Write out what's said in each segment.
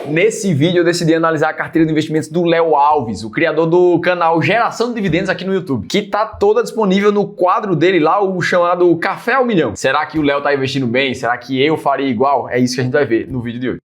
Nesse vídeo eu decidi analisar a carteira de investimentos do Léo Alves, o criador do canal Geração de Dividendos aqui no YouTube, que tá toda disponível no quadro dele lá, o chamado Café ao Milhão. Será que o Léo tá investindo bem? Será que eu faria igual? É isso que a gente vai ver no vídeo de hoje.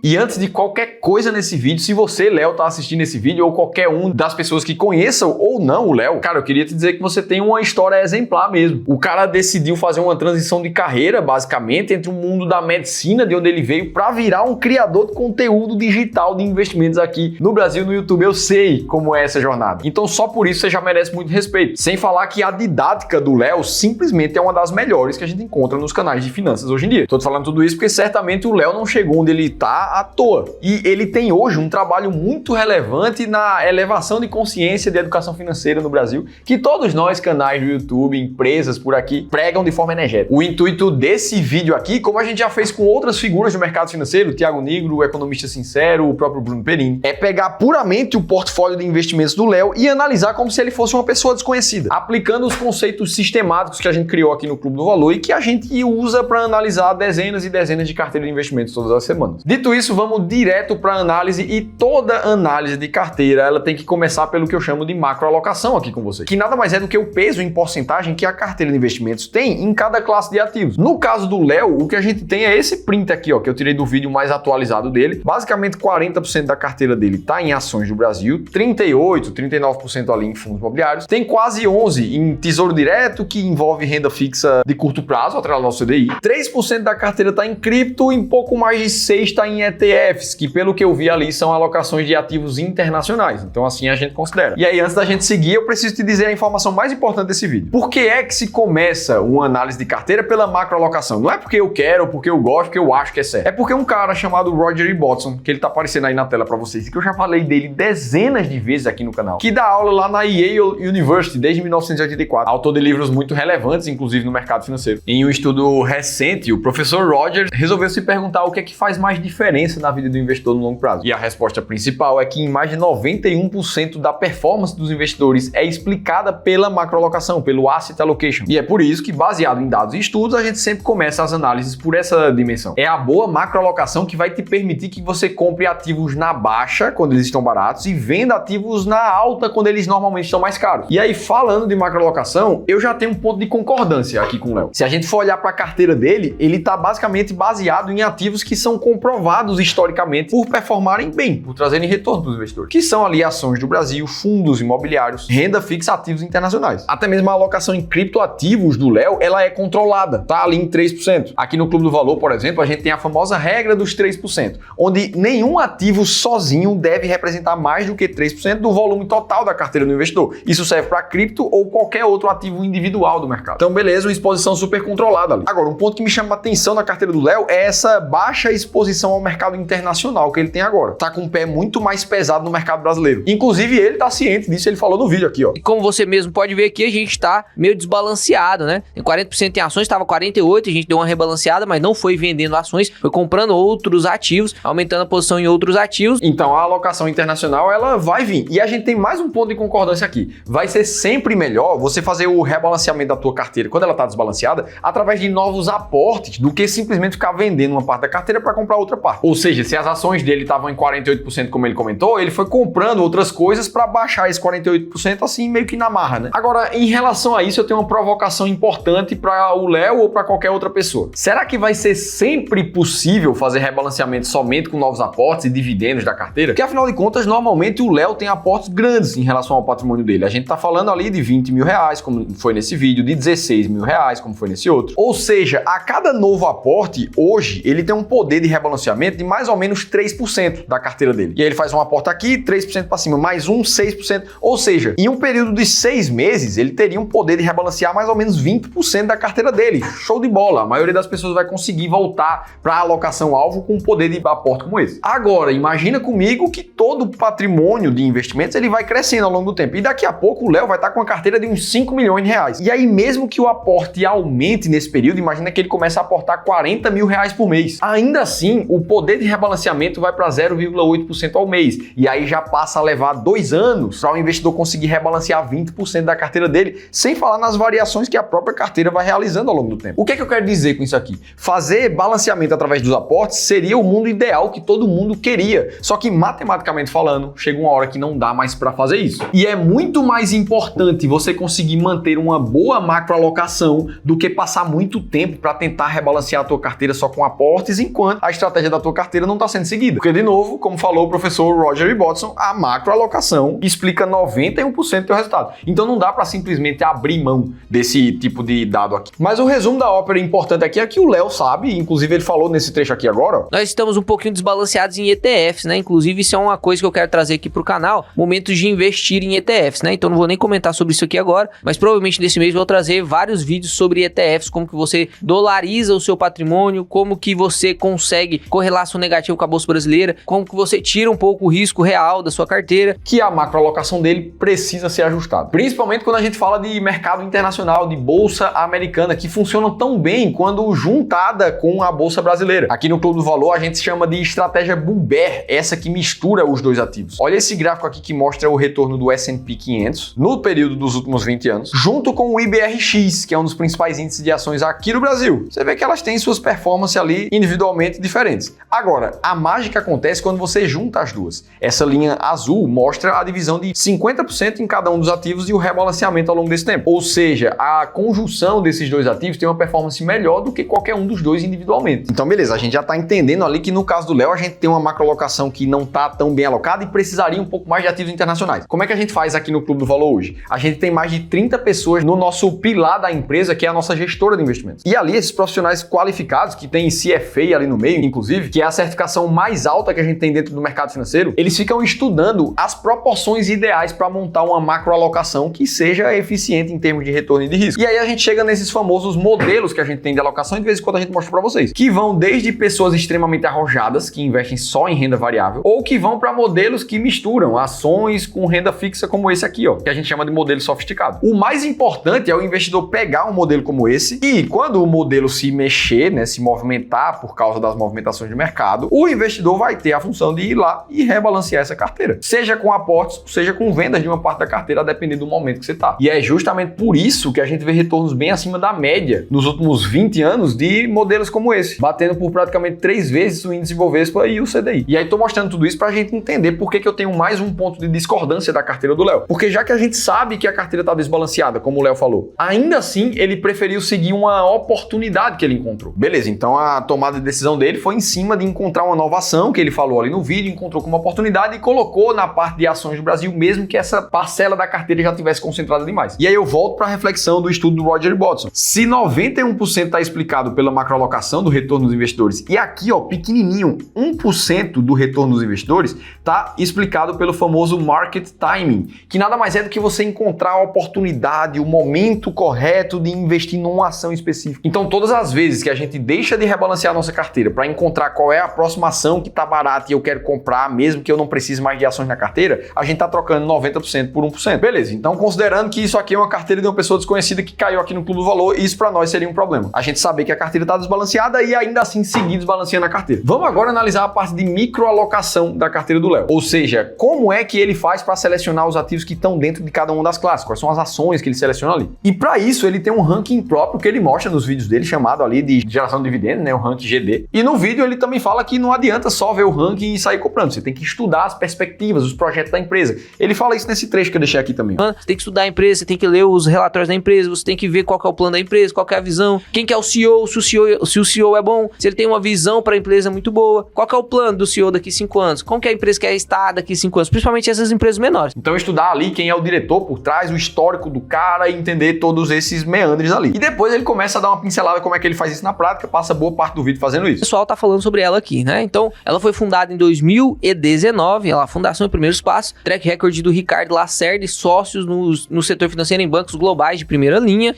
E antes de qualquer coisa nesse vídeo, se você, Léo, tá assistindo esse vídeo ou qualquer um das pessoas que conheçam ou não o Léo, cara, eu queria te dizer que você tem uma história exemplar mesmo. O cara decidiu fazer uma transição de carreira, basicamente, entre o mundo da medicina, de onde ele veio, para virar um criador de conteúdo digital de investimentos aqui no Brasil, no YouTube. Eu sei como é essa jornada. Então, só por isso você já merece muito respeito. Sem falar que a didática do Léo simplesmente é uma das melhores que a gente encontra nos canais de finanças hoje em dia. Tô te falando tudo isso porque certamente o Léo não chegou onde ele tá à toa. E ele tem hoje um trabalho muito relevante na elevação de consciência de educação financeira no Brasil, que todos nós, canais do YouTube, empresas por aqui, pregam de forma energética. O intuito desse vídeo aqui, como a gente já fez com outras figuras do mercado financeiro, o Thiago Nigro, o economista sincero, o próprio Bruno Perini, é pegar puramente o portfólio de investimentos do Léo e analisar como se ele fosse uma pessoa desconhecida, aplicando os conceitos sistemáticos que a gente criou aqui no Clube do Valor e que a gente usa para analisar dezenas e dezenas de carteiras de investimentos todas as semanas. Dito isso, vamos direto para análise, e toda análise de carteira ela tem que começar pelo que eu chamo de macroalocação aqui com você, que nada mais é do que o peso em porcentagem que a carteira de investimentos tem em cada classe de ativos. No caso do Léo, o que a gente tem é esse print aqui, ó, que eu tirei do vídeo mais atualizado dele. Basicamente 40% da carteira dele está em ações do Brasil, 39% ali em fundos imobiliários, tem quase 11% em tesouro direto, que envolve renda fixa de curto prazo, atrelado ao CDI, 3% da carteira está em cripto e um pouco mais de 6% está em ETFs, que pelo que eu vi ali são alocações de ativos internacionais, então assim a gente considera. E aí, antes da gente seguir, eu preciso te dizer a informação mais importante desse vídeo. Por que é que se começa uma análise de carteira pela macroalocação? Não é porque eu quero, porque eu gosto, porque eu acho que é certo. É porque um cara chamado Roger Ibbotson, que ele tá aparecendo aí na tela para vocês, que eu já falei dele dezenas de vezes aqui no canal, que dá aula lá na Yale University desde 1984, autor de livros muito relevantes, inclusive no mercado financeiro. Em um estudo recente, o professor Roger resolveu se perguntar o que é que faz mais diferença na vida do investidor no longo prazo. E a resposta principal é que em mais de 91% da performance dos investidores é explicada pela macroalocação, pelo asset allocation. E é por isso que, baseado em dados e estudos, a gente sempre começa as análises por essa dimensão. É a boa macroalocação que vai te permitir que você compre ativos na baixa, quando eles estão baratos, e venda ativos na alta, quando eles normalmente estão mais caros. E aí, falando de macroalocação, eu já tenho um ponto de concordância aqui com o Léo. Se a gente for olhar para a carteira dele, ele está basicamente baseado em ativos que são comprovados historicamente por performarem bem, por trazerem retorno para os investidores, que são ali ações do Brasil, fundos imobiliários, renda fixa, ativos internacionais. Até mesmo a alocação em criptoativos do Léo, ela é controlada, tá ali em 3%. Aqui no Clube do Valor, por exemplo, a gente tem a famosa regra dos 3%, onde nenhum ativo sozinho deve representar mais do que 3% do volume total da carteira do investidor. Isso serve para cripto ou qualquer outro ativo individual do mercado. Então, beleza, uma exposição super controlada ali. Agora, um ponto que me chama a atenção na carteira do Léo é essa baixa exposição ao mercado internacional que ele tem agora. Tá com um pé muito mais pesado no mercado brasileiro. Inclusive, ele tá ciente disso, ele falou no vídeo aqui, ó. E como você mesmo pode ver aqui, a gente tá meio desbalanceado, né? Tem 40% em ações, estava 48%, a gente deu uma rebalanceada, mas não foi vendendo ações, foi comprando outros ativos, aumentando a posição em outros ativos. Então, a alocação internacional, ela vai vir. E a gente tem mais um ponto de concordância aqui. Vai ser sempre melhor você fazer o rebalanceamento da tua carteira, quando ela tá desbalanceada, através de novos aportes, do que simplesmente ficar vendendo uma parte da carteira para comprar outra parte. Ou seja, se as ações dele estavam em 48%, como ele comentou, ele foi comprando outras coisas para baixar esse 48% assim, meio que na marra, né? Agora, em relação a isso, eu tenho uma provocação importante para o Léo ou para qualquer outra pessoa. Será que vai ser sempre possível fazer rebalanceamento somente com novos aportes e dividendos da carteira? Porque, afinal de contas, normalmente o Léo tem aportes grandes em relação ao patrimônio dele. A gente tá falando ali de 20 mil reais, como foi nesse vídeo, de 16 mil reais, como foi nesse outro. Ou seja, a cada novo aporte, hoje, ele tem um poder de rebalanceamento de mais ou menos 3% da carteira dele. E aí ele faz um aporte aqui, 3% para cima, mais um, 6%. Ou seja, em um período de 6 meses, ele teria um poder de rebalancear mais ou menos 20% da carteira dele. Show de bola! A maioria das pessoas vai conseguir voltar para a alocação-alvo com um poder de aporte como esse. Agora, imagina comigo que todo o patrimônio de investimentos ele vai crescendo ao longo do tempo. E daqui a pouco o Léo vai estar com uma carteira de uns 5 milhões de reais. E aí, mesmo que o aporte aumente nesse período, imagina que ele começa a aportar 40 mil reais por mês. Ainda assim, o poder poder de rebalanceamento vai para 0,8% ao mês. E aí já passa a levar 2 anos para o investidor conseguir rebalancear 20% da carteira dele, sem falar nas variações que a própria carteira vai realizando ao longo do tempo. O que é que eu quero dizer com isso aqui? Fazer balanceamento através dos aportes seria o mundo ideal que todo mundo queria. Só que matematicamente falando, chega uma hora que não dá mais para fazer isso. E é muito mais importante você conseguir manter uma boa macroalocação do que passar muito tempo para tentar rebalancear a tua carteira só com aportes, enquanto a estratégia da tua carteira não está sendo seguida. Porque, de novo, como falou o professor Roger Ibbotson, a macroalocação explica 91% do teu resultado. Então não dá para simplesmente abrir mão desse tipo de dado aqui. Mas o resumo da ópera importante aqui é que o Léo sabe, inclusive ele falou nesse trecho aqui agora, ó. Nós estamos um pouquinho desbalanceados em ETFs, né? Inclusive isso é uma coisa que eu quero trazer aqui pro canal, momentos de investir em ETFs, né? Então não vou nem comentar sobre isso aqui agora, mas provavelmente nesse mês eu vou trazer vários vídeos sobre ETFs, como que você dolariza o seu patrimônio, como que você consegue correlação negativa com a bolsa brasileira, como que você tira um pouco o risco real da sua carteira, que a macroalocação dele precisa ser ajustada. Principalmente quando a gente fala de mercado internacional, de bolsa americana, que funcionam tão bem quando juntada com a bolsa brasileira. Aqui no Clube do Valor a gente chama de estratégia Bull Bear, essa que mistura os dois ativos. Olha esse gráfico aqui que mostra o retorno do S&P 500 no período dos últimos 20 anos, junto com o IBRX, que é um dos principais índices de ações aqui no Brasil. Você vê que elas têm suas performances ali individualmente diferentes. Agora, a mágica acontece quando você junta as duas. Essa linha azul mostra a divisão de 50% em cada um dos ativos e o rebalanceamento ao longo desse tempo. Ou seja, a conjunção desses dois ativos tem uma performance melhor do que qualquer um dos dois individualmente. Então, beleza, a gente já está entendendo ali que no caso do Léo a gente tem uma macroalocação que não está tão bem alocada e precisaria um pouco mais de ativos internacionais. Como é que a gente faz aqui no Clube do Valor hoje? A gente tem mais de 30 pessoas no nosso pilar da empresa, que é a nossa gestora de investimentos. E ali esses profissionais qualificados, que tem CFA ali no meio, inclusive, que é a certificação mais alta que a gente tem dentro do mercado financeiro, eles ficam estudando as proporções ideais para montar uma macroalocação que seja eficiente em termos de retorno e de risco. E aí a gente chega nesses famosos modelos que a gente tem de alocação e de vez em quando a gente mostra para vocês, que vão desde pessoas extremamente arrojadas, que investem só em renda variável, ou que vão para modelos que misturam ações com renda fixa como esse aqui, ó, que a gente chama de modelo sofisticado. O mais importante é o investidor pegar um modelo como esse e quando o modelo se mexer, né, se movimentar por causa das movimentações de mercado, o investidor vai ter a função de ir lá e rebalancear essa carteira, seja com aportes, seja com vendas de uma parte da carteira, a depender do momento que você tá. E é justamente por isso que a gente vê retornos bem acima da média nos últimos 20 anos de modelos como esse, batendo por praticamente 3 vezes o índice Bovespa e o CDI. E aí tô mostrando tudo isso pra gente entender por que eu tenho mais um ponto de discordância da carteira do Léo. Porque já que a gente sabe que a carteira tá desbalanceada, como o Léo falou, ainda assim ele preferiu seguir uma oportunidade que ele encontrou. Beleza, então a tomada de decisão dele foi em cima de encontrar uma nova ação, que ele falou ali no vídeo, encontrou como oportunidade e colocou na parte de ações do Brasil, mesmo que essa parcela da carteira já tivesse concentrada demais. E aí eu volto para a reflexão do estudo do Roger Ibbotson. Se 91% está explicado pela macroalocação do retorno dos investidores e aqui, ó, pequenininho, 1% do retorno dos investidores está explicado pelo famoso market timing, que nada mais é do que você encontrar a oportunidade, o momento correto de investir numa ação específica. Então, todas as vezes que a gente deixa de rebalancear a nossa carteira para encontrar qual é a próxima ação que está barata e eu quero comprar, mesmo que eu não precise mais de ações na carteira, a gente está trocando 90% por 1%. Beleza, então considerando que isso aqui é uma carteira de uma pessoa desconhecida que caiu aqui no Clube do Valor, isso para nós seria um problema. A gente saber que a carteira está desbalanceada e ainda assim seguir desbalanceando a carteira. Vamos agora analisar a parte de microalocação da carteira do Léo. Ou seja, como é que ele faz para selecionar os ativos que estão dentro de cada uma das classes, quais são as ações que ele seleciona ali. E para isso ele tem um ranking próprio que ele mostra nos vídeos dele, chamado ali de geração de dividendos, né, o ranking GD. E no vídeo ele também fala que não adianta só ver o ranking e sair comprando, você tem que estudar as perspectivas, os projetos da empresa. Ele fala isso nesse trecho que eu deixei aqui também. Você tem que estudar a empresa, você tem que ler os relatórios da empresa, você tem que ver qual que é o plano da empresa, qual que é a visão, quem que é o CEO, se o CEO é bom, se ele tem uma visão para a empresa muito boa, qual que é o plano do CEO daqui 5 anos, como que a empresa quer estar daqui 5 anos, principalmente essas empresas menores. Então estudar ali quem é o diretor por trás, o histórico do cara e entender todos esses meandres ali. E depois ele começa a dar uma pincelada como é que ele faz isso na prática, passa boa parte do vídeo fazendo isso. O pessoal tá falando sobre ela aqui, né? Então, ela foi fundada em 2019, ela Fundação em Primeiros Passos, track record do Ricardo Lacerda e sócios no setor financeiro em bancos globais de primeira linha,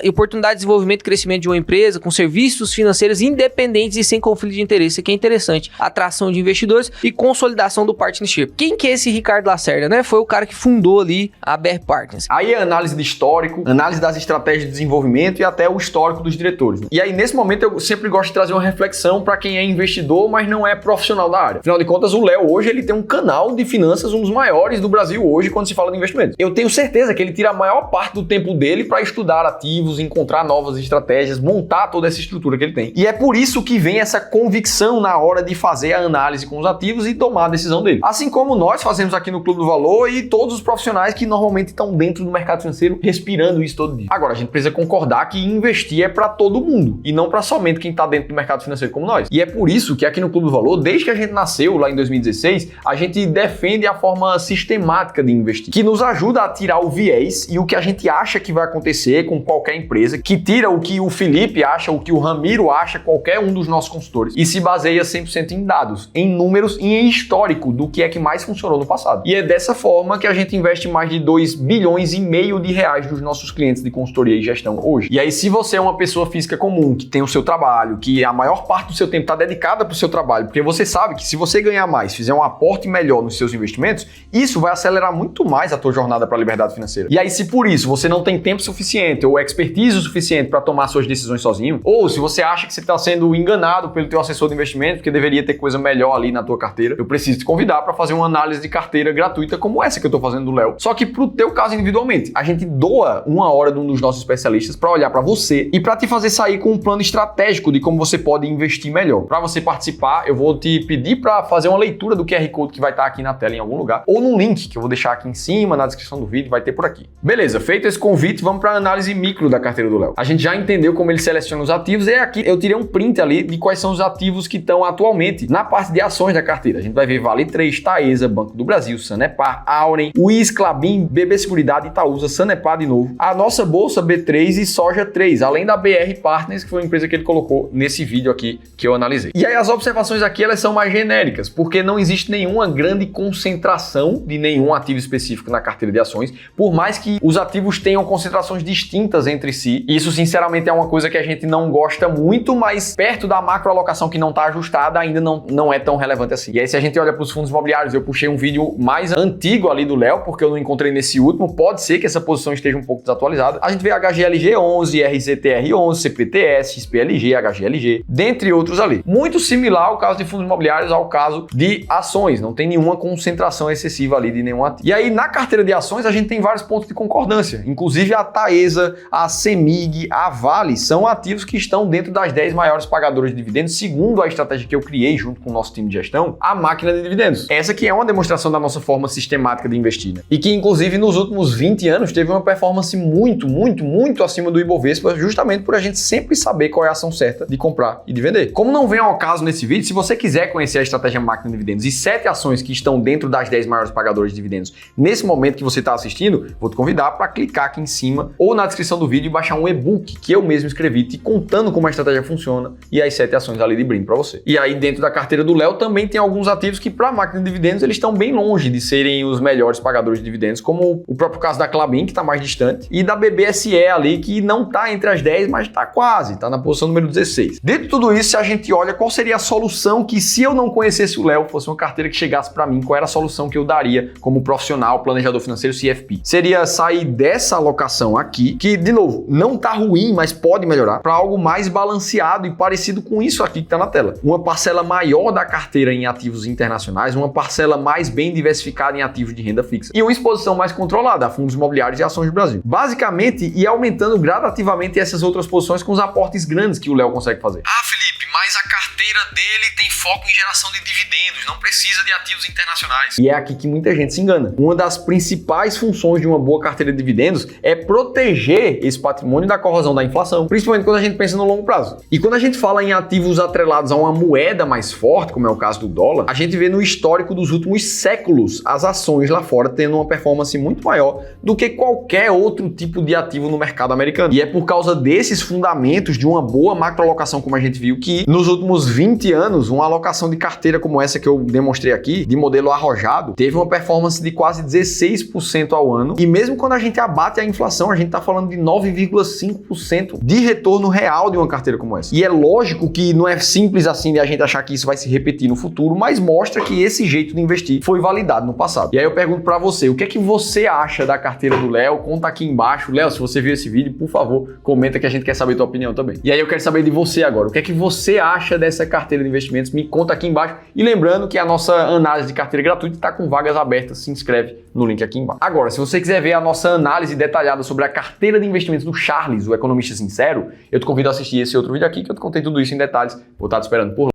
oportunidade de desenvolvimento e crescimento de uma empresa com serviços financeiros independentes e sem conflito de interesse. Isso aqui é interessante. Atração de investidores e consolidação do partnership. Quem que é esse Ricardo Lacerda, né? Foi o cara que fundou ali a BR Partners. Aí é análise de histórico, análise das estratégias de desenvolvimento e até o histórico dos diretores. E aí, nesse momento, eu sempre gosto de trazer uma reflexão para quem é é investidor, mas não é profissional da área. Afinal de contas, o Léo hoje ele tem um canal de finanças, um dos maiores do Brasil hoje quando se fala de investimento. Eu tenho certeza que ele tira a maior parte do tempo dele para estudar ativos, encontrar novas estratégias, montar toda essa estrutura que ele tem. E é por isso que vem essa convicção na hora de fazer a análise com os ativos e tomar a decisão dele. Assim como nós fazemos aqui no Clube do Valor e todos os profissionais que normalmente estão dentro do mercado financeiro respirando isso todo dia. Agora, a gente precisa concordar que investir é para todo mundo e não para somente quem está dentro do mercado financeiro como nós. E é por isso que aqui no Clube do Valor, desde que a gente nasceu lá em 2016, a gente defende a forma sistemática de investir, que nos ajuda a tirar o viés e o que a gente acha que vai acontecer com qualquer empresa, que tira o que o Felipe acha, o que o Ramiro acha, qualquer um dos nossos consultores, e se baseia 100% em dados, em números e em histórico do que é que mais funcionou no passado. E é dessa forma que a gente investe mais de 2,5 bilhões de reais dos nossos clientes de consultoria e gestão hoje. E aí, se você é uma pessoa física comum, que tem o seu trabalho, que a maior parte do seu tempo está dedicada para o seu trabalho, porque você sabe que se você ganhar mais, fizer um aporte melhor nos seus investimentos, isso vai acelerar muito mais a tua jornada para a liberdade financeira. E aí, se por isso você não tem tempo suficiente ou expertise o suficiente para tomar suas decisões sozinho, ou se você acha que você está sendo enganado pelo teu assessor de investimento, porque deveria ter coisa melhor ali na tua carteira, eu preciso te convidar para fazer uma análise de carteira gratuita como essa que eu estou fazendo do Léo. Só que pro teu caso individualmente, a gente doa 1 hora de um dos nossos especialistas para olhar para você e para te fazer sair com um plano estratégico de como você pode investir melhor. Para você participar, eu vou te pedir para fazer uma leitura do QR Code que vai estar aqui na tela em algum lugar, ou no link que eu vou deixar aqui em cima, na descrição do vídeo, vai ter por aqui. Beleza, feito esse convite, vamos para a análise micro da carteira do Léo. A gente já entendeu como ele seleciona os ativos e aqui eu tirei um print ali de quais são os ativos que estão atualmente na parte de ações da carteira. A gente vai ver Vale 3, Taesa, Banco do Brasil, Sanepar, Auren, UIS, Klabin, BB Seguridade, Itaúsa, Sanepar de novo, a nossa bolsa B3 e Soja 3, além da BR Partners, que foi a empresa que ele colocou nesse vídeo aqui que eu analisei. E aí as observações aqui elas são mais genéricas, porque não existe nenhuma grande concentração de nenhum ativo específico na carteira de ações, por mais que os ativos tenham concentrações distintas entre si. Isso sinceramente é uma coisa que a gente não gosta muito, mas perto da macroalocação que não está ajustada ainda não é tão relevante assim. E aí se a gente olha para os fundos imobiliários, eu puxei um vídeo mais antigo ali do Léo, porque eu não encontrei nesse último, pode ser que essa posição esteja um pouco desatualizada. A gente vê HGLG 11, RZTR 11, CPTS, XPLG, HGLG, dentre outros ali. Muito similar ao caso de fundos imobiliários ao caso de ações, não tem nenhuma concentração excessiva ali de nenhum ativo. E aí na carteira de ações a gente tem vários pontos de concordância, inclusive a Taesa, a Semig, a Vale são ativos que estão dentro das 10 maiores pagadoras de dividendos, segundo a estratégia que eu criei junto com o nosso time de gestão, a máquina de dividendos. Essa que é uma demonstração da nossa forma sistemática de investir, né? E que inclusive nos últimos 20 anos teve uma performance muito acima do Ibovespa, justamente por a gente sempre saber qual é a ação certa de comprar e de vender. Como não vem ao caso nesse vídeo, se você quiser conhecer a estratégia máquina de dividendos e 7 ações que estão dentro das 10 maiores pagadoras de dividendos nesse momento que você está assistindo, vou te convidar para clicar aqui em cima ou na descrição do vídeo e baixar um e-book que eu mesmo escrevi te contando como a estratégia funciona e as 7 ações ali de brinde para você. E aí dentro da carteira do Léo também tem alguns ativos que para a máquina de dividendos eles estão bem longe de serem os melhores pagadores de dividendos, como o próprio caso da Klabin, que está mais distante, e da BBSE ali, que não está entre as 10, mas está quase, está na posição número 16. Dentro de tudo isso, se a gente olha qual seria a solução que, se eu não conhecesse o Léo, fosse uma carteira que chegasse para mim, qual era a solução que eu daria como profissional, planejador financeiro, CFP? Seria sair dessa alocação aqui, que, de novo, não está ruim, mas pode melhorar, para algo mais balanceado e parecido com isso aqui que está na tela. Uma parcela maior da carteira em ativos internacionais, uma parcela mais bem diversificada em ativos de renda fixa e uma exposição mais controlada a fundos imobiliários e ações do Brasil. Basicamente, e aumentando gradativamente essas outras posições com os aportes grandes que o Léo consegue fazer. Ah, Felipe, mas a carteira dele tem foco em geração de dividendos, não precisa de ativos internacionais. E é aqui que muita gente se engana. Uma das principais funções de uma boa carteira de dividendos é proteger esse patrimônio da corrosão da inflação, principalmente quando a gente pensa no longo prazo. E quando a gente fala em ativos atrelados a uma moeda mais forte, como é o caso do dólar, a gente vê no histórico dos últimos séculos as ações lá fora tendo uma performance muito maior do que qualquer outro tipo de ativo no mercado americano. E é por causa desses fundamentos de uma boa macroalocação, como a gente viu, que nos últimos 20 anos, uma alocação de carteira como essa que eu demonstrei aqui, de modelo arrojado, teve uma performance de quase 16% ao ano. E mesmo quando a gente abate a inflação, a gente está falando de 9,5% de retorno real de uma carteira como essa. E é lógico que não é simples assim de a gente achar que isso vai se repetir no futuro, mas mostra que esse jeito de investir foi validado no passado. E aí eu pergunto para você, o que é que você acha da carteira do Léo? Conta aqui embaixo. Léo, se você viu esse vídeo, por favor, comenta que a gente quer saber a tua opinião também. E aí eu quero saber de você agora, o que é que você você acha dessa carteira de investimentos, me conta aqui embaixo. E lembrando que a nossa análise de carteira gratuita está com vagas abertas, se inscreve no link aqui embaixo. Agora, se você quiser ver a nossa análise detalhada sobre a carteira de investimentos do Charles, o economista sincero, eu te convido a assistir esse outro vídeo aqui que eu te contei tudo isso em detalhes. Vou estar te esperando por lá.